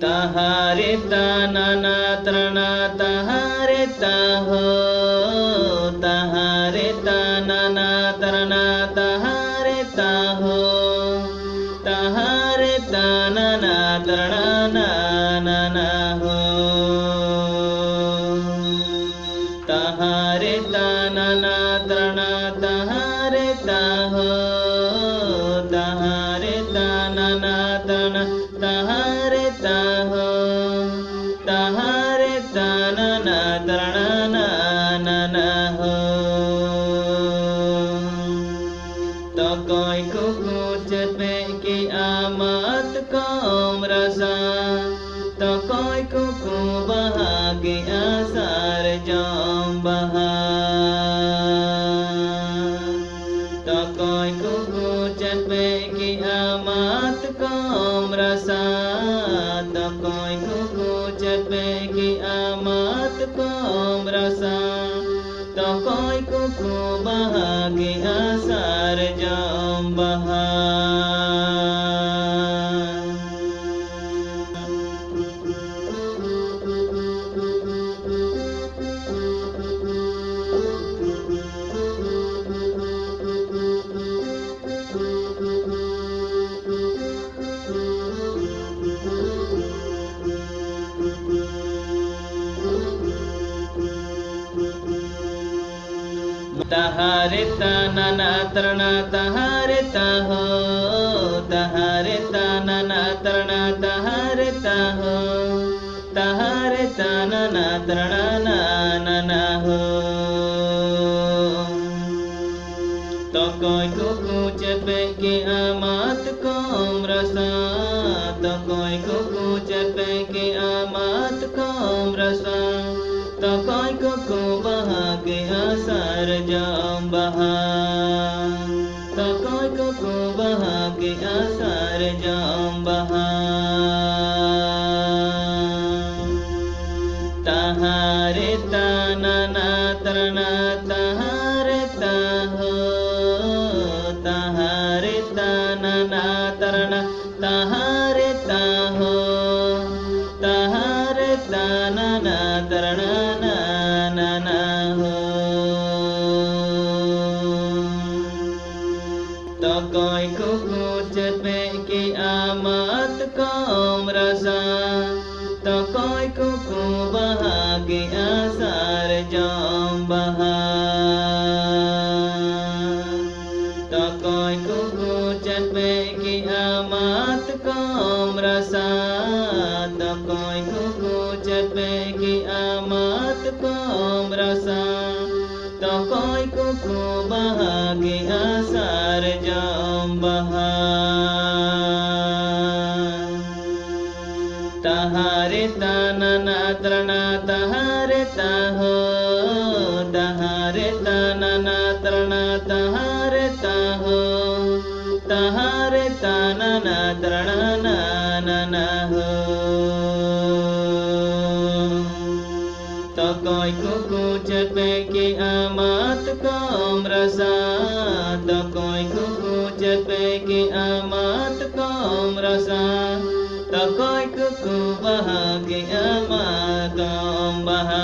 तहारे ताना तना तहारे ताहो तहारे ताना तना तहारे ताहो तहारे ताना तना ना हो तहारे ताना तना तहारे ताहो तहारे ताना तना तहारे ताहो तहारे ताना तना ना हो तो कोई कुछ पे की आमद कौम रसा तो कोई कुकु बहा के आसार जाम बहा तो कोई कुकु चपे की आमद कौम रसा तो कोई कुकु चपे की आमद कौम रसा तो कोई कुकु बहा के आसार जाम बहा तहारे ताना तना तहारे ताहो तहारे ताना तना तहारे ताहो तहारे ताना तना ना हो तो कोई कुकु चपे के आमात कौम रसा तो कोई कुकु चपे के आमात कौम रसा तो कोई कुकु बहा के आसार जाम बहा तो कोई कुकु बहा के आसार जाम बहा तहारे ताना तना तहारे ताहो तहारे ताना तना तहारे ताहो तहारे ताना तना ना हो तो कोई कुकु चपे की आमद कौम रसा तो कोई कुकु बहा के आसार जाम बहा तो कोई कुकु चपे की आमद कौम रसा तो कोई कुकु चपे की आमद कौम रसा तो कोई कुकु बहा के आसार जाम बहा तहारे ताना तना तहारे ताहो तहारे ताना तना तहारे ताहो तहारे ताना तना ना हो तो कोई कुकु चपे की आमद कौम रसा तो कोई कुकु चपे की आमद कौम रसा तो कोई कुकु बहा के आमद कौम बहा